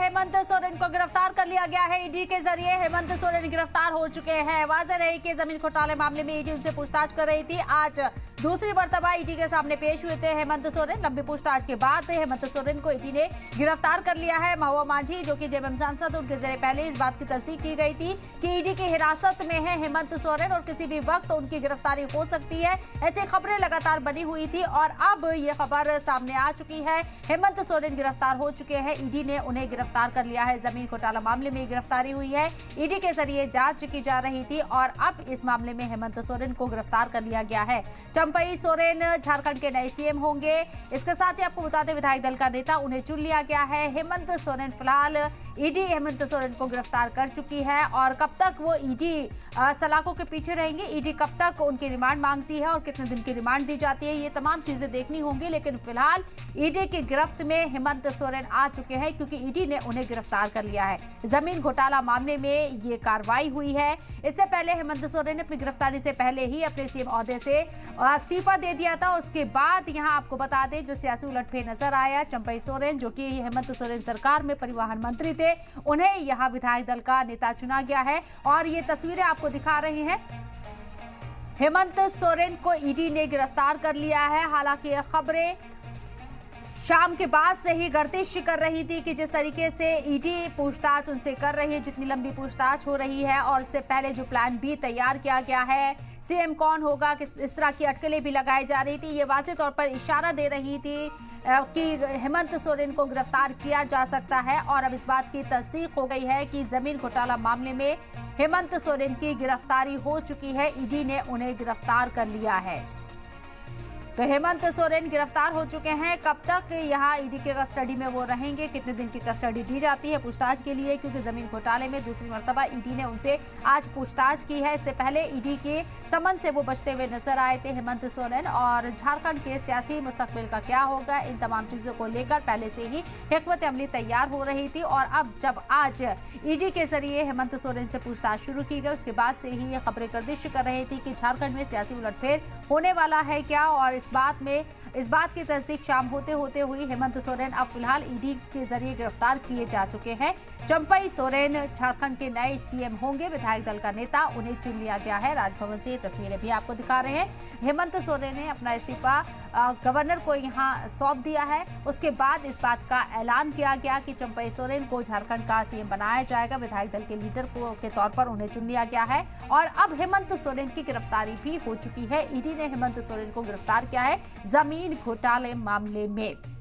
हेमंत सोरेन को गिरफ्तार कर लिया गया है ईडी के जरिए। हेमंत सोरेन गिरफ्तार हो चुके हैं। वाज़ेह रहे कि जमीन घोटाले मामले में ईडी उनसे पूछताछ कर रही थी। आज दूसरी मर्तबा ईडी के सामने पेश हुए थे हेमंत सोरेन। लंबी पूछताछ के बाद हेमंत सोरेन को ईडी ने गिरफ्तार कर लिया है। महुआ मांझी जो कि जेएमएम सांसद, उनके जरिए पहले इस बात की तस्दीक की गई थी कि ईडी की हिरासत में है हेमंत सोरेन और किसी भी वक्त उनकी गिरफ्तारी हो सकती है। ऐसी खबरें लगातार बनी हुई थी और अब ये खबर सामने आ चुकी है। हेमंत सोरेन गिरफ्तार हो चुके हैं। ईडी ने उन्हें गिरफ्तार कर लिया है। जमीन घोटाला मामले में गिरफ्तारी हुई है। ईडी के जरिए जांच की जा रही थी और अब इस मामले में हेमंत सोरेन को गिरफ्तार कर लिया गया है। चंपई सोरेन झारखंड के नए सीएम होंगे। इसके साथ ही आपको बता दें, विधायक दल का नेता उन्हें चुन लिया गया है। हेमंत सोरेन फिलहाल ईडी हेमंत सोरेन को गिरफ्तार कर चुकी है और कब तक वो ईडी सलाखों के पीछे रहेंगे, ईडी कब तक उनकी रिमांड मांगती है और कितने दिन की रिमांड दी जाती है, ये तमाम चीजें देखनी होंगी। लेकिन फिलहाल ईडी की गिरफ्त में हेमंत सोरेन आ चुके हैं क्योंकि ईडी ने उन्हें गिरफ्तार कर लिया है। जमीन घोटाला मामले में ये कार्रवाई हुई है। इससे पहले हेमंत सोरेन ने अपनी गिरफ्तारी से पहले ही अपने सीएम ओहदे से इस्तीफा दे दिया था। उसके बाद यहाँ आपको बता दें, जो सियासी उलटफेर नजर आया, चंपई सोरेन जो कि हेमंत सोरेन सरकार में परिवहन मंत्री थे, उन्हें यहाँ विधायक दल का नेता चुना गया है और ये तस्वीरें आपको दिखा रहे हैं। हेमंत सोरेन को ईडी ने गिरफ्तार कर लिया है। हालांकि ये खबरें शाम के बाद से ही गर्दिश कर रही थी कि जिस तरीके से ईडी पूछताछ उनसे कर रही है, जितनी लंबी पूछताछ हो रही है और इससे पहले जो प्लान बी तैयार किया गया है, सीएम कौन होगा, किस इस तरह की अटकलें भी लगाई जा रही थी। ये वाज़ेह तौर पर इशारा दे रही थी कि हेमंत सोरेन को गिरफ्तार किया जा सकता है और अब इस बात की तस्दीक हो गई है कि जमीन घोटाला मामले में हेमंत सोरेन की गिरफ्तारी हो चुकी है। ईडी ने उन्हें गिरफ्तार कर लिया है। तो हेमंत सोरेन गिरफ्तार हो चुके हैं। कब तक यहाँ ईडी के कस्टडी में वो रहेंगे, कितने दिन की कस्टडी दी जाती है पूछताछ के लिए, क्योंकि जमीन घोटाले में दूसरी मर्तबा ईडी ने उनसे आज पूछताछ की है। इससे पहले ईडी के समन से वो बचते हुए नजर आए थे हेमंत सोरेन और झारखंड के सियासी मुस्तकबिल का क्या होगा, इन तमाम चीजों को लेकर पहले से ही हिकमत अमली तैयार हो रही थी। और अब जब आज ईडी के जरिए हेमंत सोरेन से पूछताछ शुरू की गई, उसके बाद से ही ये खबरें गर्दिश कर रही थी कि झारखंड में सियासी उलटफेर होने वाला है क्या, और इस बात की तस्दीक शाम होते होते हुई। हेमंत सोरेन अब फिलहाल ईडी के जरिए गिरफ्तार किए जा चुके हैं। चंपई सोरेन झारखंड के नए सीएम होंगे। विधायक दल का नेता उन्हें चुन लिया गया है। राजभवन से ये तस्वीरें भी आपको दिखा रहे हैं। हेमंत सोरेन ने अपना इस्तीफा गवर्नर को यहाँ सौंप दिया है। उसके बाद इस बात का ऐलान किया गया कि चंपई सोरेन को झारखंड का सीएम बनाया जाएगा। विधायक दल के लीडर के तौर पर उन्हें चुन लिया गया है और अब हेमंत सोरेन की गिरफ्तारी भी हो चुकी है। ईडी ने हेमंत सोरेन को गिरफ्तार किया है जमीन घोटाले मामले में।